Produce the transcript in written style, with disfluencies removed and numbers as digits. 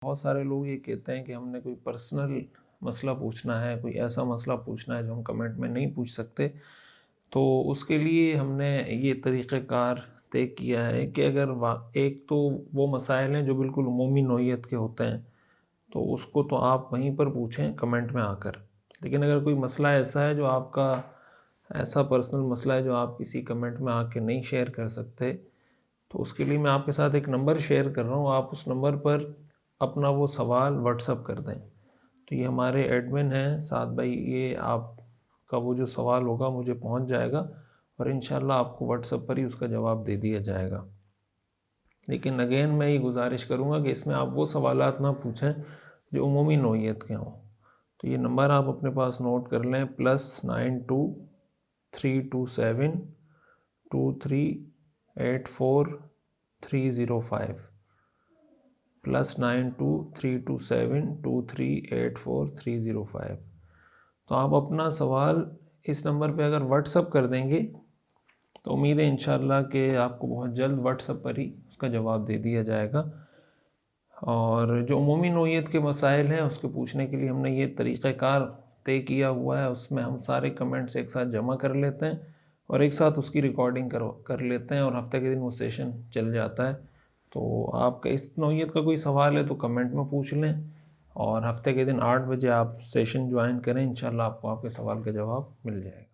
بہت سارے لوگ یہ کہتے ہیں کہ ہم نے کوئی پرسنل مسئلہ پوچھنا ہے، کوئی ایسا مسئلہ پوچھنا ہے جو ہم کمنٹ میں نہیں پوچھ سکتے، تو اس کے لیے ہم نے یہ طریقہ کار طے کیا ہے کہ اگر ایک تو وہ مسائل ہیں جو بالکل عمومی نوعیت کے ہوتے ہیں تو اس کو تو آپ وہیں پر پوچھیں کمنٹ میں آ کر، لیکن اگر کوئی مسئلہ ایسا ہے جو آپ کا ایسا پرسنل مسئلہ ہے جو آپ کسی کمنٹ میں آ کے نہیں شیئر کر سکتے، تو اس کے لیے میں آپ کے ساتھ ایک نمبر شیئر کر رہا ہوں، آپ اس نمبر پر اپنا وہ سوال واٹس اپ کر دیں۔ تو یہ ہمارے ایڈمن ہیں سعد بھائی، یہ آپ کا وہ جو سوال ہوگا مجھے پہنچ جائے گا اور انشاءاللہ آپ کو واٹس اپ پر ہی اس کا جواب دے دیا جائے گا۔ لیکن اگین میں یہ گزارش کروں گا کہ اس میں آپ وہ سوالات نہ پوچھیں جو عمومی نوعیت کے ہوں۔ تو یہ نمبر آپ اپنے پاس نوٹ کر لیں، +92 327 2384 305، +92 327 2384 305۔ تو آپ اپنا سوال اس نمبر پہ اگر واٹس اپ کر دیں گے تو امید ہے انشاءاللہ کہ آپ کو بہت جلد واٹس اپ پر ہی اس کا جواب دے دیا جائے گا۔ اور جو عمومی نوعیت کے مسائل ہیں اس کے پوچھنے کے لیے ہم نے یہ طریقہ کار طے کیا ہوا ہے، اس میں ہم سارے کمنٹس ایک ساتھ جمع کر لیتے ہیں اور ایک ساتھ اس کی ریکارڈنگ کر لیتے ہیں اور ہفتے کے دن وہ سیشن چل جاتا ہے۔ تو آپ کا اس نوعیت کا کوئی سوال ہے تو کمنٹ میں پوچھ لیں اور ہفتے کے دن 8 بجے آپ سیشن جوائن کریں، انشاءاللہ آپ کو آپ کے سوال کا جواب مل جائے گا۔